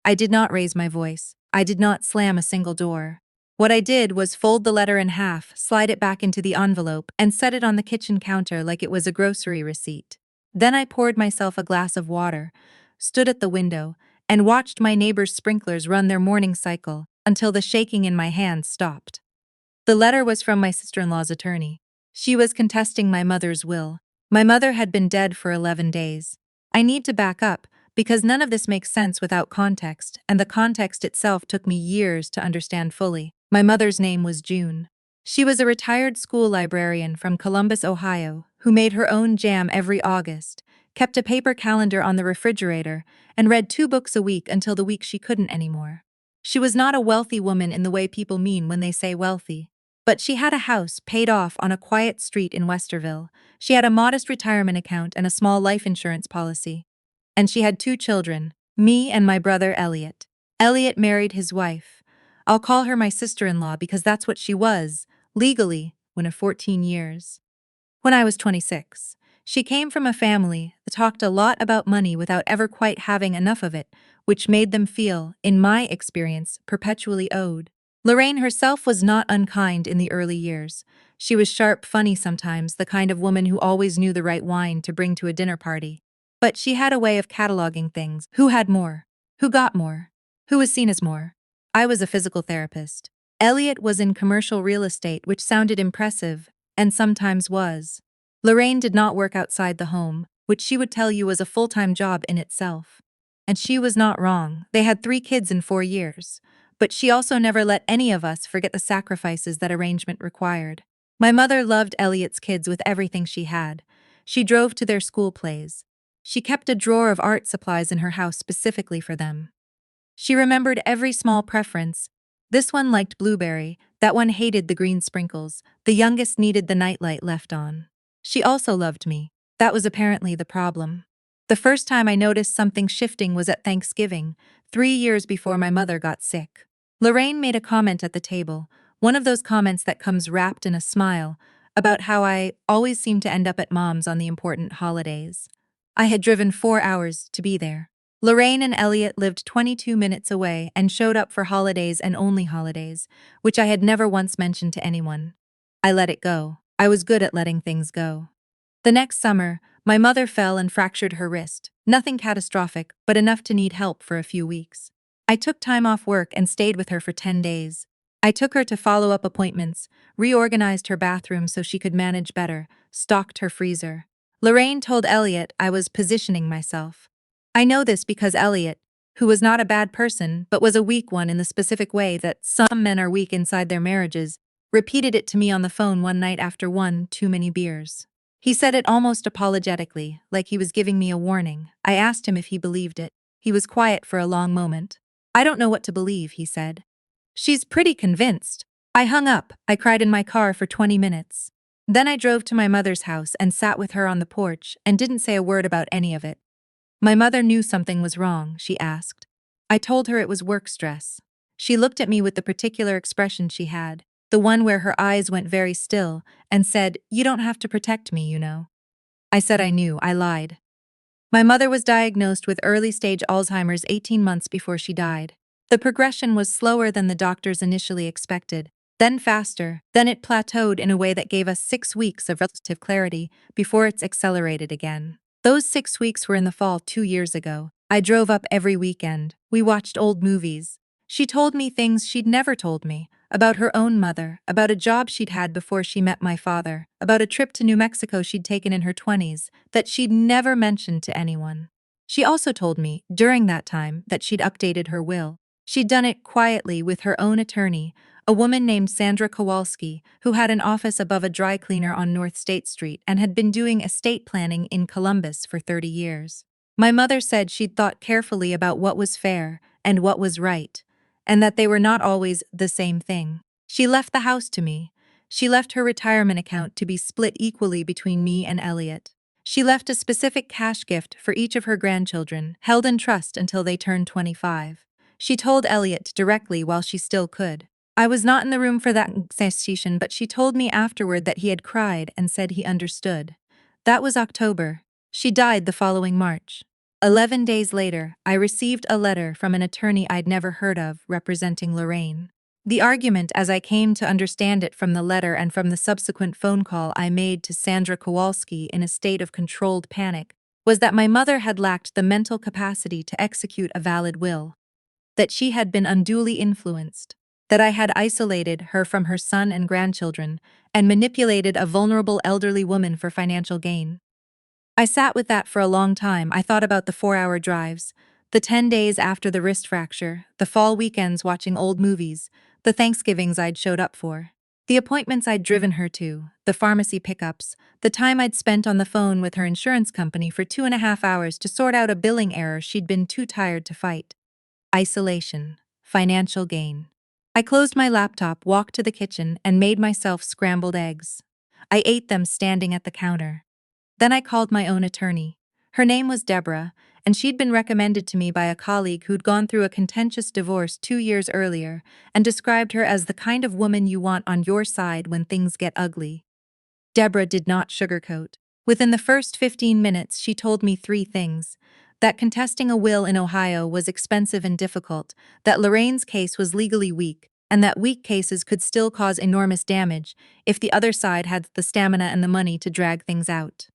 I did not raise my voice. I did not slam a single door. What I did was fold the letter in half, slide it back into the envelope, and set it on the kitchen counter like it was a grocery receipt. Then I poured myself a glass of water, stood at the window, and watched my neighbor's sprinklers run their morning cycle until the shaking in my hands stopped. The letter was from my sister-in-law's attorney. She was contesting my mother's will. My mother had been dead for 11 days. I need to back up, because none of this makes sense without context, and the context itself took me years to understand fully. My mother's name was June. She was a retired school librarian from Columbus, Ohio, who made her own jam every August, kept a paper calendar on the refrigerator, and read 2 books a week until the week she couldn't anymore. She was not a wealthy woman in the way people mean when they say wealthy. But she had a house paid off on a quiet street in Westerville. She had a modest retirement account and a small life insurance policy. And she had 2 children, me and my brother Elliot. Elliot married his wife. I'll call her my sister-in-law because that's what she was, legally, when of 14 years. When I was 26, she came from a family that talked a lot about money without ever quite having enough of it, which made them feel, in my experience, perpetually owed. Lorraine herself was not unkind in the early years. She was sharp, funny sometimes, the kind of woman who always knew the right wine to bring to a dinner party. But she had a way of cataloging things. Who had more? Who got more? Who was seen as more? I was a physical therapist. Elliot was in commercial real estate, which sounded impressive, and sometimes was. Lorraine did not work outside the home, which she would tell you was a full-time job in itself. And she was not wrong. They had 3 kids in 4 years. But she also never let any of us forget the sacrifices that arrangement required. My mother loved Elliot's kids with everything she had. She drove to their school plays. She kept a drawer of art supplies in her house specifically for them. She remembered every small preference. This one liked blueberry, that one hated the green sprinkles, the youngest needed the nightlight left on. She also loved me. That was apparently the problem. The first time I noticed something shifting was at Thanksgiving, 3 years before my mother got sick. Lorraine made a comment at the table, one of those comments that comes wrapped in a smile, about how I always seem to end up at Mom's on the important holidays. I had driven 4 hours to be there. Lorraine and Elliot lived 22 minutes away and showed up for holidays and only holidays, which I had never once mentioned to anyone. I let it go. I was good at letting things go. The next summer, my mother fell and fractured her wrist. Nothing catastrophic, but enough to need help for a few weeks. I took time off work and stayed with her for 10 days. I took her to follow-up appointments, reorganized her bathroom so she could manage better, stocked her freezer. Lorraine told Elliot I was positioning myself. I know this because Elliot, who was not a bad person but was a weak one in the specific way that some men are weak inside their marriages, repeated it to me on the phone one night after one too many beers. He said it almost apologetically, like he was giving me a warning. I asked him if he believed it. He was quiet for a long moment. I don't know what to believe, he said. She's pretty convinced. I hung up. I cried in my car for 20 minutes. Then I drove to my mother's house and sat with her on the porch and didn't say a word about any of it. My mother knew something was wrong, she asked. I told her it was work stress. She looked at me with the particular expression she had, the one where her eyes went very still, and said, "You don't have to protect me, you know." I said I knew. I lied. My mother was diagnosed with early-stage Alzheimer's 18 months before she died. The progression was slower than the doctors initially expected, then faster, then it plateaued in a way that gave us 6 weeks of relative clarity before it's accelerated again. Those 6 weeks were in the fall 2 years ago. I drove up every weekend. We watched old movies. She told me things she'd never told me, about her own mother, about a job she'd had before she met my father, about a trip to New Mexico she'd taken in her 20s, that she'd never mentioned to anyone. She also told me, during that time, that she'd updated her will. She'd done it quietly with her own attorney, a woman named Sandra Kowalski, who had an office above a dry cleaner on North State Street and had been doing estate planning in Columbus for 30 years. My mother said she'd thought carefully about what was fair and what was right, and that they were not always the same thing. She left the house to me. She left her retirement account to be split equally between me and Elliot. She left a specific cash gift for each of her grandchildren, held in trust until they turned 25. She told Elliot directly while she still could. I was not in the room for that conversation, but she told me afterward that he had cried and said he understood. That was October. She died the following March. 11 days later, I received a letter from an attorney I'd never heard of representing Lorraine. The argument, as I came to understand it from the letter and from the subsequent phone call I made to Sandra Kowalski in a state of controlled panic, was that my mother had lacked the mental capacity to execute a valid will, that she had been unduly influenced, that I had isolated her from her son and grandchildren and manipulated a vulnerable elderly woman for financial gain. I sat with that for a long time. I thought about the 4-hour drives, the 10 days after the wrist fracture, the fall weekends watching old movies, the Thanksgivings I'd showed up for, the appointments I'd driven her to, the pharmacy pickups, the time I'd spent on the phone with her insurance company for 2.5 hours to sort out a billing error she'd been too tired to fight. Isolation, financial gain. I closed my laptop, walked to the kitchen, and made myself scrambled eggs. I ate them standing at the counter. Then I called my own attorney. Her name was Deborah, and she'd been recommended to me by a colleague who'd gone through a contentious divorce 2 years earlier and described her as the kind of woman you want on your side when things get ugly. Deborah did not sugarcoat. Within the first 15 minutes, she told me 3 things: that contesting a will in Ohio was expensive and difficult, that Lorraine's case was legally weak, and that weak cases could still cause enormous damage if the other side had the stamina and the money to drag things out.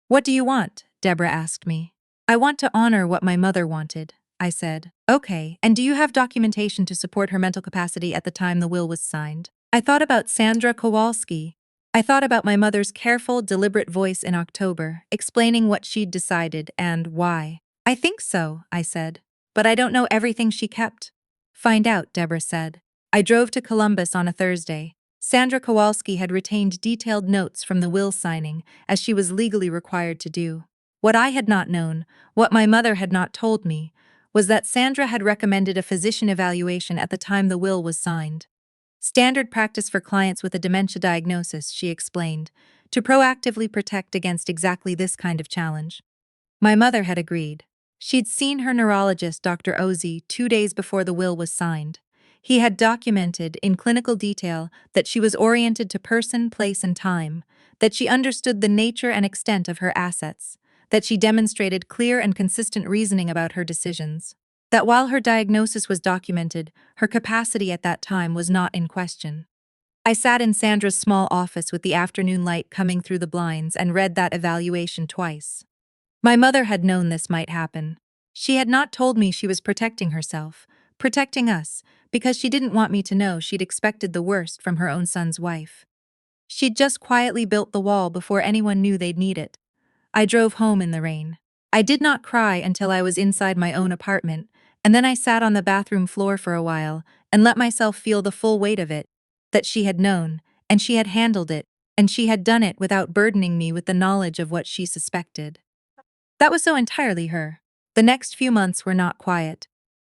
"What do you want?" Deborah asked me. "I want to honor what my mother wanted," I said. "Okay, and do you have documentation to support her mental capacity at the time the will was signed?" I thought about Sandra Kowalski. I thought about my mother's careful, deliberate voice in October, explaining what she'd decided and why. "I think so," I said. "But I don't know everything she kept." "Find out," Deborah said. I drove to Columbus on a Thursday. Sandra Kowalski had retained detailed notes from the will signing, as she was legally required to do. What I had not known, what my mother had not told me, was that Sandra had recommended a physician evaluation at the time the will was signed. Standard practice for clients with a dementia diagnosis, she explained, to proactively protect against exactly this kind of challenge. My mother had agreed. She'd seen her neurologist, Dr. Ozzie, 2 days before the will was signed. He had documented in clinical detail that she was oriented to person, place, and time, that she understood the nature and extent of her assets, that she demonstrated clear and consistent reasoning about her decisions, that while her diagnosis was documented, her capacity at that time was not in question. I sat in Sandra's small office with the afternoon light coming through the blinds and read that evaluation twice. My mother had known this might happen. She had not told me she was protecting herself, protecting us, because she didn't want me to know she'd expected the worst from her own son's wife. She'd just quietly built the wall before anyone knew they'd need it. I drove home in the rain. I did not cry until I was inside my own apartment, and then I sat on the bathroom floor for a while and let myself feel the full weight of it, that she had known, and she had handled it, and she had done it without burdening me with the knowledge of what she suspected. That was so entirely her. The next few months were not quiet.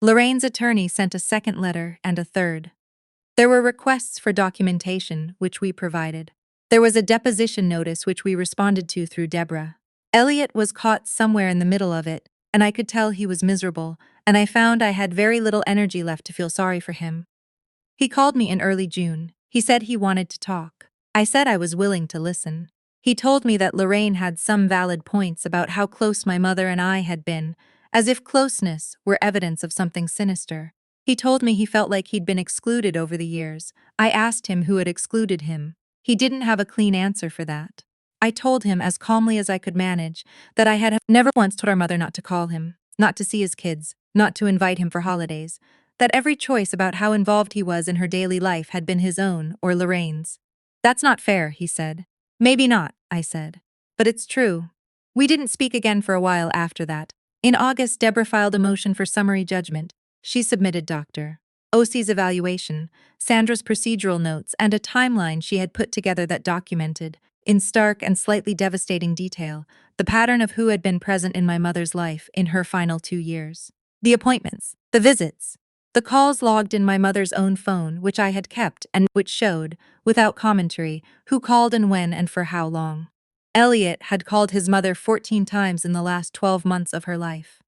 Lorraine's attorney sent a second letter and a third. There were requests for documentation, which we provided. There was a deposition notice which we responded to through Deborah. Elliot was caught somewhere in the middle of it, and I could tell he was miserable, and I found I had very little energy left to feel sorry for him. He called me in early June. He said he wanted to talk. I said I was willing to listen. He told me that Lorraine had some valid points about how close my mother and I had been, as if closeness were evidence of something sinister. He told me he felt like he'd been excluded over the years. I asked him who had excluded him. He didn't have a clean answer for that. I told him, as calmly as I could manage, that I had never once told our mother not to call him, not to see his kids, not to invite him for holidays, that every choice about how involved he was in her daily life had been his own or Lorraine's. "That's not fair," he said. "Maybe not," I said. "But it's true." We didn't speak again for a while after that. In August, Deborah filed a motion for summary judgment. She submitted Dr. Ossie's evaluation, Sandra's procedural notes, and a timeline she had put together that documented, in stark and slightly devastating detail, the pattern of who had been present in my mother's life in her final 2 years. The appointments, the visits, the calls logged in my mother's own phone, which I had kept and which showed, without commentary, who called and when and for how long. Elliot had called his mother 14 times in the last 12 months of her life.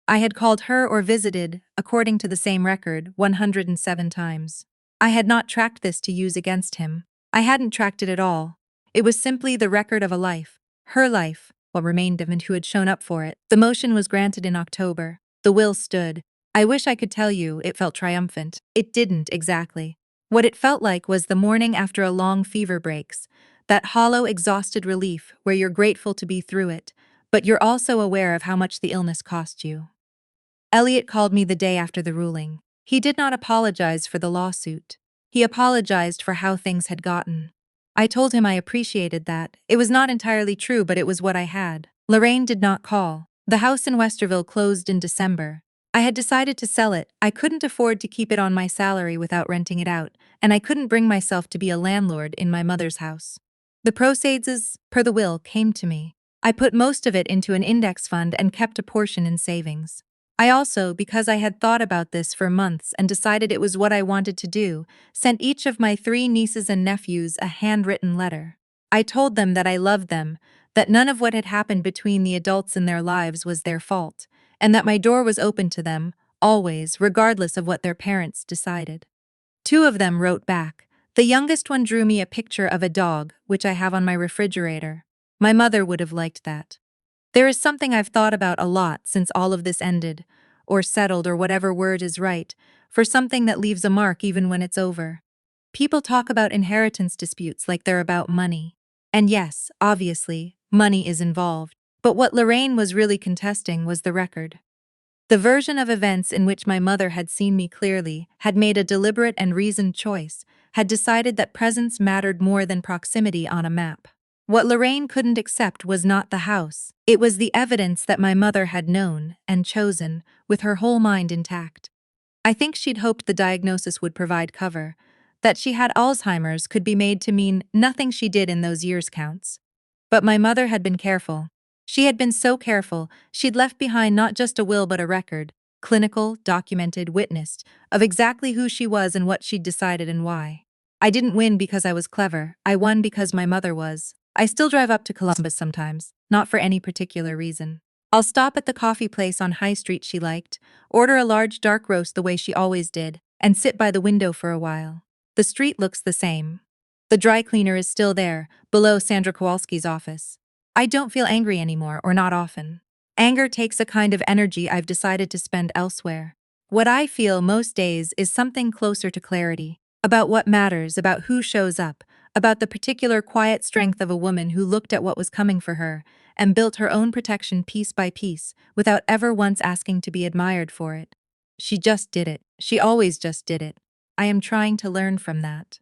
I had called her or visited, according to the same record, 107 times. I had not tracked this to use against him. I hadn't tracked it at all. It was simply the record of a life, her life, what remained of and who had shown up for it. The motion was granted in October. The will stood. I wish I could tell you it felt triumphant. It didn't exactly. What it felt like was the morning after a long fever breaks, that hollow, exhausted relief where you're grateful to be through it, but you're also aware of how much the illness cost you. Elliot called me the day after the ruling. He did not apologize for the lawsuit. He apologized for how things had gotten. I told him I appreciated that. It was not entirely true, but it was what I had. Lorraine did not call. The house in Westerville closed in December. I had decided to sell it. I couldn't afford to keep it on my salary without renting it out, and I couldn't bring myself to be a landlord in my mother's house. The proceeds, per the will, came to me. I put most of it into an index fund and kept a portion in savings. I also, because I had thought about this for months and decided it was what I wanted to do, sent each of my 3 nieces and nephews a handwritten letter. I told them that I loved them, that none of what had happened between the adults in their lives was their fault, and that my door was open to them, always, regardless of what their parents decided. 2 of them wrote back. The youngest one drew me a picture of a dog, which I have on my refrigerator. My mother would have liked that. There is something I've thought about a lot since all of this ended, or settled, or whatever word is right, for something that leaves a mark even when it's over. People talk about inheritance disputes like they're about money. And yes, obviously, money is involved. But what Lorraine was really contesting was the record. The version of events in which my mother had seen me clearly, had made a deliberate and reasoned choice, had decided that presence mattered more than proximity on a map. What Lorraine couldn't accept was not the house. It was the evidence that my mother had known and chosen, with her whole mind intact. I think she'd hoped the diagnosis would provide cover. That she had Alzheimer's could be made to mean nothing she did in those years counts. But my mother had been careful. She had been so careful, she'd left behind not just a will but a record, clinical, documented, witnessed, of exactly who she was and what she'd decided and why. I didn't win because I was clever, I won because my mother was. I still drive up to Columbus sometimes, not for any particular reason. I'll stop at the coffee place on High Street she liked, order a large dark roast the way she always did, and sit by the window for a while. The street looks the same. The dry cleaner is still there, below Sandra Kowalski's office. I don't feel angry anymore, or not often. Anger takes a kind of energy I've decided to spend elsewhere. What I feel most days is something closer to clarity, about what matters, about who shows up, about the particular quiet strength of a woman who looked at what was coming for her and built her own protection piece by piece, without ever once asking to be admired for it. She just did it. She always just did it. I am trying to learn from that.